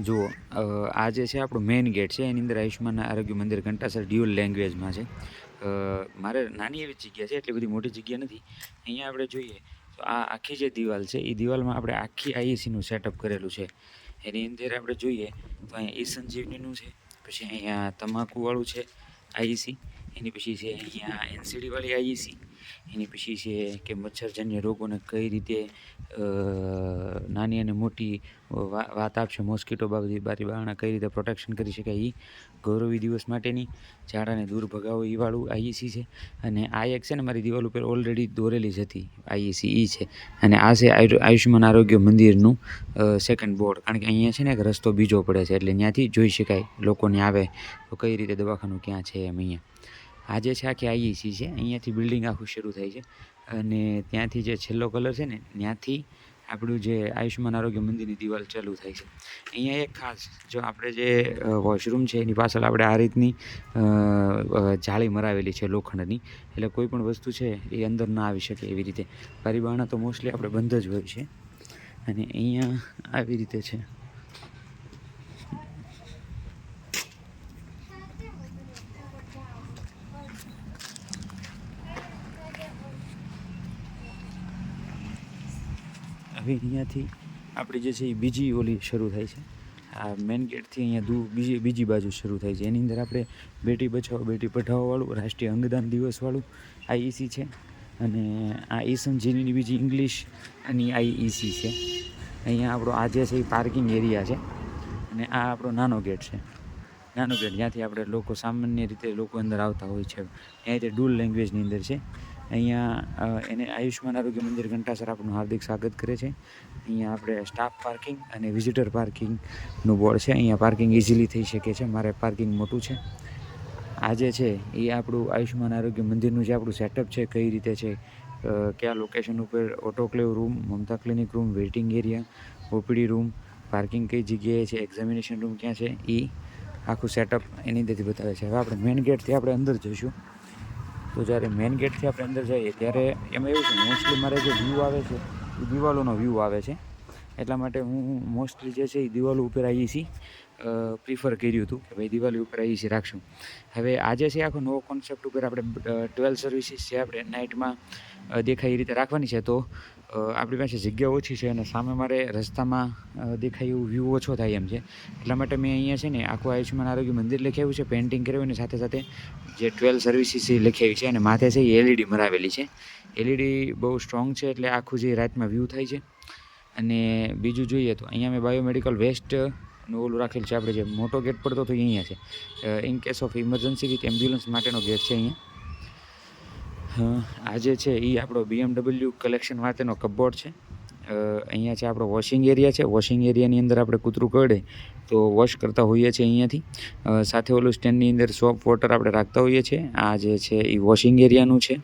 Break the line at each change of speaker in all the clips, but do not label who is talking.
જુઓ, આ જે છે આપણું મેઇન ગેટ છે, એની અંદર આયુષ્માન આરોગ્ય મંદિર ઘંટાસર ડ્યુઅલ લેંગ્વેજમાં છે. મારે નાની એવી જગ્યા છે, એટલી બધી મોટી જગ્યા નથી. અહીંયા આપણે જોઈએ તો આ આખી જે દિવાલ છે એ દિવાલમાં આપણે આખી આઈઈસીનું સેટઅપ કરેલું છે. એની અંદર આપણે જોઈએ તો અહીંયા ઈ-સંજીવનીનું છે, પછી અહીંયા તમાકુવાળું છે આઈઈસી, એની પછી છે અહીંયા એનસીડીવાળી આઈઈસી, એની પછી છે કે મચ્છરજન્ય રોગોને કઈ રીતે નાની અને મોટી વાત આપશે, મોસ્કીટો બારી બારણા કઈ રીતે પ્રોટેક્શન કરી શકાય એ ગૌરવી દિવસ માટેની, ઝાડાને દૂર ભગાવો એ વાળું આઈઈસી છે. અને આ એક છે ને મારી દિવાલ ઉપર ઓલરેડી દોરેલી જ હતી આઈઈસી એ છે. અને આ છે આયુષ્માન આરોગ્ય મંદિરનું સેકન્ડ બોર્ડ, કારણ કે અહીંયા છે ને એક રસ્તો બીજો પડે છે, એટલે ત્યાંથી જોઈ શકાય લોકોને આવે તો કઈ રીતે દવાખાનું ક્યાં છે એમ. અહીંયા આ જે છે આખી આઈઈસી છે, અહીંયાથી બિલ્ડિંગ આખું શરૂ થાય છે. અને ત્યાંથી જે છેલ્લો કલર છે ને ત્યાંથી આપણું જે આયુષ્માન આરોગ્ય મંદિરની દિવાલ ચાલુ થાય છે. અહીંયા એક ખાસ, જો આપણે જે વોશરૂમ છે એની પાછળ આપણે આ રીતની જાળી મરાવેલી છે લોખંડની, એટલે કોઈ પણ વસ્તુ છે એ અંદર ના આવી શકે એવી રીતે. બારી બારણા તો મોસ્ટલી આપણે બંધ જ હોય છે. અને અહીંયા આવી રીતે છે. હવે અહીંયાથી આપણી જે છે એ બીજી ઓલી શરૂ થાય છે. આ મેઇન ગેટથી અહીંયા બીજી બાજુ શરૂ થાય છે. એની અંદર આપણે બેટી બચાવો બેટી પઢાઓવાળું રાષ્ટ્રીય અંગદાન દિવસવાળું આઈઈસી છે. અને આ ઈ-સંજીવનીની બીજી ઇંગ્લિશ અને આઈઈસી છે. અહીંયા આપણો આ જે છે એ પાર્કિંગ એરિયા છે. અને આ આપણો નાનો ગેટ છે, નાનો ગેટ જ્યાંથી આપણે લોકો સામાન્ય રીતે લોકો અંદર આવતા હોય છે. ત્યાં તે ડુઅલ લેંગ્વેજની અંદર છે. અહીંયા એને આયુષ્માન આરોગ્ય મંદિર ઘંટાસર આપણું હાર્દિક સ્વાગત કરે છે. અહીંયા આપણે સ્ટાફ પાર્કિંગ અને વિઝિટર પાર્કિંગનું બોર્ડ છે. અહીંયા પાર્કિંગ ઇઝીલી થઈ શકે છે. મારે પાર્કિંગ મોટું છે. આ જે છે એ આપણું આયુષ્માન આરોગ્ય મંદિરનું જે આપણું સેટઅપ છે, કઈ રીતે છે, કયા લોકેશન ઉપર autoclave room, Mamta clinic room, waiting area, OPD room, parking કઈ જગ્યાએ છે, એક્ઝામિનેશન રૂમ ક્યાં છે, એ આખું સેટઅપ એની અંદરથી બતાવે છે. હવે આપણે મેઇન ગેટથી આપણે અંદર જઈશું. તો જ્યારે મેઇન ગેટથી આપણે અંદર જઈએ ત્યારે એમાં એવું છે, મોસ્ટલી મારે જે વ્યૂ આવે છે એ દિવાલોનો વ્યૂ આવે છે. એટલા માટે હું મોસ્ટલી જે છે એ દિવાલો ઉપર આઈઈસી પ્રિફર કર્યું હતું કે ભાઈ દિવાલી ઉપર આઈઈસી રાખશું. હવે આજે છે આખો નવો કોન્સેપ્ટ ઉપર આપણે 12 સર્વિસીસ છે આપણે નાઇટમાં દેખાય એ રીતે રાખવાની છે. તો આપણી પાસે જગ્યા ઓછી છે અને સામે મારે રસ્તામાં દેખાય એવું વ્યૂ ઓછો થાય એમ છે. એટલા માટે મેં અહીંયા છે ને આખું આયુષ્માન આરોગ્ય મંદિર લખાવ્યું છે, પેઇન્ટિંગ કરાવ્યું, અને સાથે સાથે જે 12 સર્વિસીસ એ લખાવી છે. અને માથે છે એ એલઈડી મરાવેલી છે. એલઈડી બહુ સ્ટ્રોંગ છે, એટલે આખું જે રાતમાં વ્યૂ થાય છે. અને બીજું જોઈએ તો અહીંયા મેં બાયોમેડિકલ વેસ્ટનું ઓલું રાખેલું છે. આપણે જે મોટો ગેટ પડતો તો અહીંયા છે, in case of emergency with ambulance માટેનો ગેટ છે અહીંયા. આ જે છે એ આપણો BMW કલેક્શન માટેનો કપબોર્ડ છે. અહીંયા છે આપણો વોશિંગ એરિયા છે. વોશિંગ એરિયાની અંદર આપણે કૂતરું કરડે તો વોશ કરતા હોઈએ છીએ અહીંયાથી. સાથે ઓલું સ્ટેન્ડની અંદર સોપ વોટર આપણે રાખતા હોઈએ છીએ. આ જે છે એ વોશિંગ એરિયાનું છે.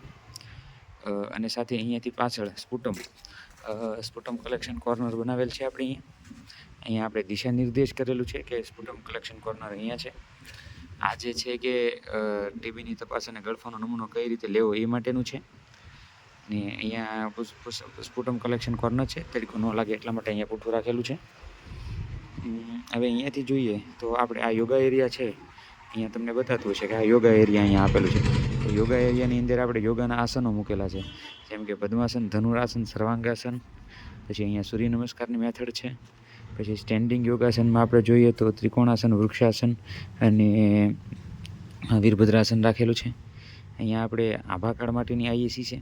અને સાથે અહીંયાથી પાછળ સ્પુટમ કલેક્શન કોર્નર બનાવેલ છે આપણે અહીંયા આપણે દિશા નિર્દેશ કરેલું છે કે સ્પુટમ કલેક્શન કોર્નર અહીંયા છે. આ જે છે કે ટીબીની તપાસ અને ગળફાનો નમૂનો કઈ રીતે લેવો એ માટેનું છે. ને અહીંયા સ્પુટમ કલેક્શન કોર્નર છે, તડકો ન લાગે એટલા માટે અહીંયા પૂઠું રાખેલું છે. હવે અહીંયાથી જોઈએ તો આપણે આ યોગા એરિયા છે, અહીંયા તમને બતાતું હશે કે આ યોગા એરિયા અહીંયા આપેલું છે. તો યોગા એરિયાની અંદર આપણે યોગાના આસનો મૂકેલા છે, જેમ કે પદ્માસન, ધનુરાસન, સર્વાંગાસન, પછી અહીંયા સૂર્ય નમસ્કારની મેથડ છે. પછી સ્ટેન્ડિંગ યોગાસનમાં આપણે જોઈએ તો ત્રિકોણાસન, વૃક્ષાસન અને વીરભદ્રાસન રાખેલું છે. અહીંયા આપણે આભાકાળ માટેની આઈઈસી છે.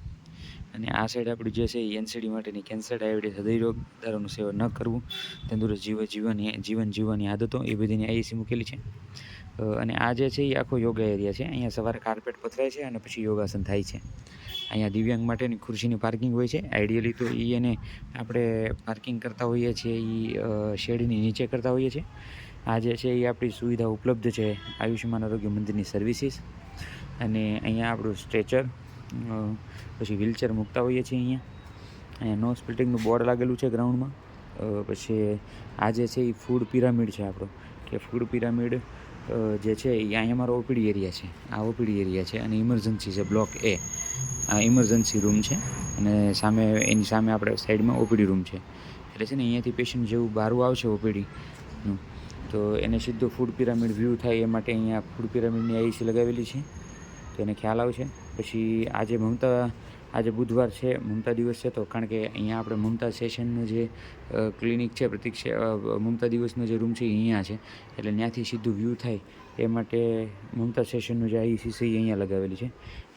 અને આ સાઈડ આપણું જે છે એ એનસીડી માટેની કેન્સર, ડાયાબિટીસ, હૃદયરોગ, દારૂનું સેવન ન કરવું, તંદુરસ્ત જીવન જીવવાની આદતો, એ બધીની આઈઈસી મૂકેલી છે. અને આ જે છે એ આખો યોગા એરિયા છે. અહીંયા સવારે કાર્પેટ પથરાય છે અને પછી યોગાસન થાય છે. અહીંયા દિવ્યાંગ માટેની ખુરશીની પાર્કિંગ હોય છે. આઈડિયલી તો એને આપણે પાર્કિંગ કરતા હોઈએ છીએ એ શેડની નીચે કરતા હોઈએ છીએ. આ જે છે એ આપણી સુવિધા ઉપલબ્ધ છે આયુષ્યમાન આરોગ્ય મંદિરની સર્વિસીસ. અને અહીંયા આપણું સ્ટ્રેચર, પછી વ્હીલચેર મૂકતા હોઈએ છીએ. અહીંયા નો સ્પ્લિટિંગનું બોર્ડ લાગેલું છે ગ્રાઉન્ડમાં. પછી આ જે છે એ ફૂડ પિરામિડ છે આપણો, કે ફૂડ પિરામિડ જે છે એ અહીંયા અમારો ઓપીડી એરિયા છે. આ ઓપીડી એરિયા છે અને ઇમરજન્સી છે, બ્લોક A. આ ઇમરજન્સી રૂમ છે. અને એની સામે આપણે સાઈડમાં ઓપીડી રૂમ છે. એટલે છે ને અહીંયાથી પેશન્ટ જેવું બહારું આવશે ઓપીડી રીતનું. તો એને સીધો ફૂડ પિરામિડ વ્યૂ થાય એ માટે અહીંયા ફૂડ પિરામિડની આઈસી લગાવેલી છે, તો એને ખ્યાલ આવશે. પછી આજે બુધવાર છે, મમતા દિવસ છે, તો કારણ કે અહીંયા આપણે મમતા સેશનનું જે ક્લિનિક છે, મમતા દિવસનો જે રૂમ છે એ અહીંયા છે, એટલે ત્યાંથી સીધું વ્યૂ થાય એ માટે મમતા સેશનનું જે આઈસી છે એ અહીંયા લગાવેલી છે.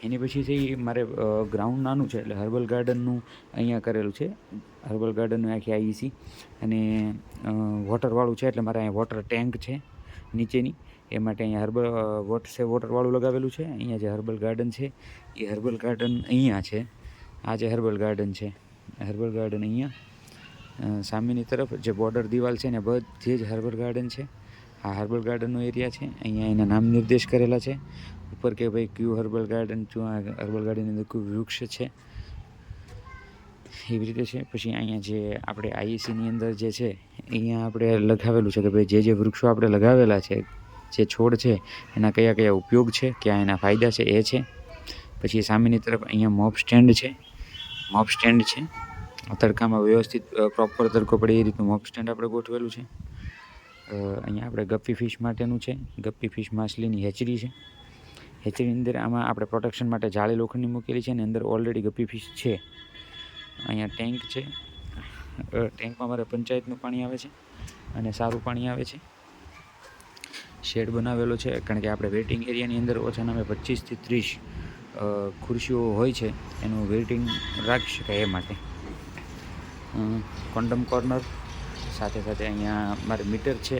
એની પછીથી મારે ગ્રાઉન્ડ નાનું છે એટલે હર્બલ ગાર્ડનનું અહીંયા કરેલું છે, હર્બલ ગાર્ડનનું આખી આઈસી. અને વોટરવાળું છે એટલે મારે અહીંયા વોટર ટેન્ક છે નીચેની, એ માટે અહીંયા વોટરવાળું લગાવેલું છે. અહીંયા જે હર્બલ ગાર્ડન છે એ હર્બલ ગાર્ડન અહીંયા છે. આ જે હર્બલ ગાર્ડન છે, હર્બલ ગાર્ડન અહીંયા સામેની તરફ જે બોર્ડર દિવાલ છે ને બધી જ હર્બલ ગાર્ડન છે. આ હર્બલ ગાર્ડનનો એરિયા છે. અહીંયા એના નામ નિર્દેશ કરેલા છે ઉપર કે ભાઈ કયું હર્બલ ગાર્ડન, હર્બલ ગાર્ડનની અંદર કયું વૃક્ષ છે, એવી રીતે છે. પછી અહીંયા જે આપણે આઈસીની અંદર જે છે અહીંયા આપણે લગાવેલું છે કે ભાઈ જે વૃક્ષો આપણે લગાવેલા છે, જે છોડ છે એના કયા કયા ઉપયોગ છે, ક્યાં એના ફાયદા છે એ છે. પછી સામેની તરફ અહીંયા મોપ સ્ટેન્ડ છે, તડકામાં વ્યવસ્થિત પ્રોપર તડકો પડે એ રીતનું મોપ સ્ટેન્ડ આપણે ગોઠવેલું છે. અહીંયા આપણે ગપ્પી ફિશ માટેનું છે, ગપ્પી ફિશ માછલીની હેચરી છે. હેચરીની અંદર આમાં આપણે પ્રોટેક્શન માટે જાળી લોખંડની મૂકેલી છે અને અંદર ઓલરેડી ગપ્પી ફિશ છે. અહીંયા ટેન્ક છે, ટેન્કમાં અમારે પંચાયતનું પાણી આવે છે અને સારું પાણી આવે છે. શેડ બનાવેલો છે કારણ કે આપણે વેઇટિંગ એરિયાની અંદર ઓછામાં 25 થી 30 ખુરશીઓ હોય છે, એનું વેઇટિંગ રાખી શકાય એ માટે. કોન્ડમ કોર્નર સાથે અહીંયા મારે મીટર છે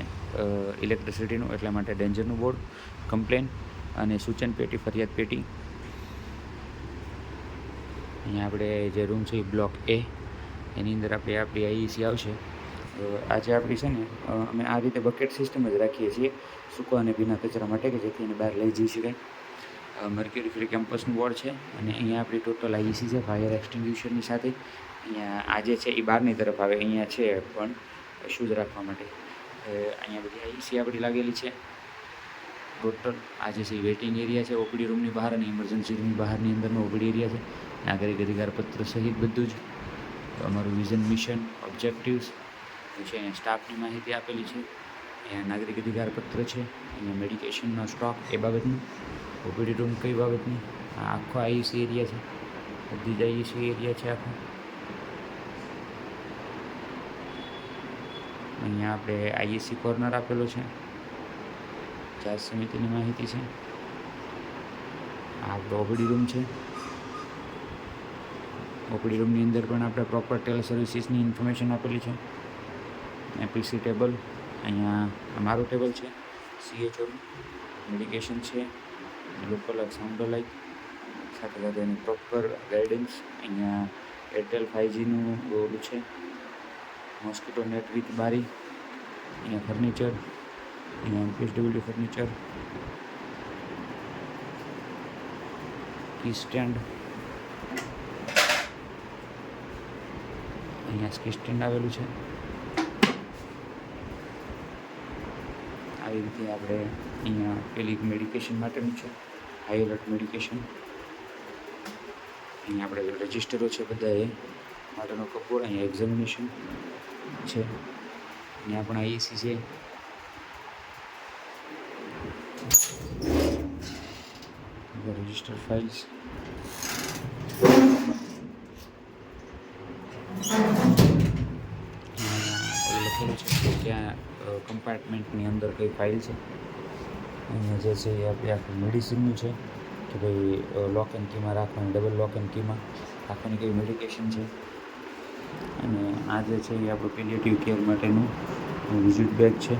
ઇલેક્ટ્રિસિટીનું, એટલા માટે ડેન્જરનું બોર્ડ, કમ્પ્લેન અને સૂચન પેટી, ફરિયાદ પેટી. અહીંયા આપણે જે રૂમ છે એ બ્લોક A, એની અંદર આપણી આઈસી આવશે. આજે આપણી છે ને અમે આ રીતે બકેટ સિસ્ટમ જ રાખીએ છીએ સૂકા અને ભીના કચરા માટે, કે જેથી એને બહાર લઈ જઈ શકાય. મર્ક્યુરી ફ્રી કેમ્પસનું બોર્ડ છે અને અહીંયા આપણી ટોટલ આઈસી છે ફાયર એક્સટિંગ્યુશરની સાથે. અહીંયા આજે છે એ બહારની તરફ આવે, અહીંયા છે પણ શૂઝ રાખવા માટે. અહીંયા બધી આઈસી આપણી લાગેલી છે ટોટલ. આજે છે એ વેઇટિંગ એરિયા છે ઓપીડી રૂમની બહાર અને ઇમરજન્સી રૂમની બહારની અંદરનો ઓપીડી એરિયા છે. નાગરિક અધિકાર પત્ર સહિત બધું જ અમારું વિઝન, મિશન, ઓબ્જેક્ટિવ્સ છે, અહીંયા સ્ટાફની માહિતી આપેલી છે. અહીંયા નાગરિક અધિકાર પત્ર છે, અહીંયા મેડિકેશનનો સ્ટોક એ બાબતનું, ઓપીડી રૂમ કઈ બાબતની. આ આખો આઈસી એરિયા છે, બધી જ આઈસી એરિયા છે આખો. અહીંયા આપણે આઈએસસી કોર્નર આપેલો છે, જાહેર સમિતિની માહિતી છે. આ આપણો ઓપીડી રૂમ છે. ઓપીડી રૂમની અંદર પણ આપણે પ્રોપર ટેલ સર્વિસીસની ઇન્ફોર્મેશન આપેલી છે. એપીસી ટેબલ, અહીંયા અમારું ટેબલ છે, CHO મેડિકેશન છે, લોકલ સાઉન્ડ લાઇક, સાથે એની પ્રોપર ગાઈડન્સ. અહીંયા એરટેલ 5Gનું બોર્ડ છે, મોસ્કીટો નેટ વિથ બારી. અહીંયા ફર્નિચર, અહીંયા MPSW ફર્નિચર, કી સ્ટેન્ડ, અહીંયા કી સ્ટેન્ડ આવેલું છે. આવી રીતે આપણે અહીંયા પેલી મેડિકેશન માટેનું છે, હાઈ એલર્ટ મેડિકેશન. અહીંયા આપણે રજિસ્ટરો છે બધા એ માટેનો કપોળ. અહીંયા એક્ઝામિનેશન છે, અહીંયા પણ આઈસી છે. રજિસ્ટર ફાઇલ્સ, લખેલું છે કે ક્યાં કમ્પાર્ટમેન્ટની અંદર કઈ ફાઇલ છે. અહીંયા જે છે એ આપણે આખું મેડિસિનનું છે કે ભાઈ લોક એન્ડ કીમાં રાખવાની, ડબલ લોક એન્ડ કીમાં રાખવાની કઈ મેડિકેશન છે. અને આ જે છે એ આપણું પેલિએટિવ કેર માટેનું વિઝિટ બેગ છે.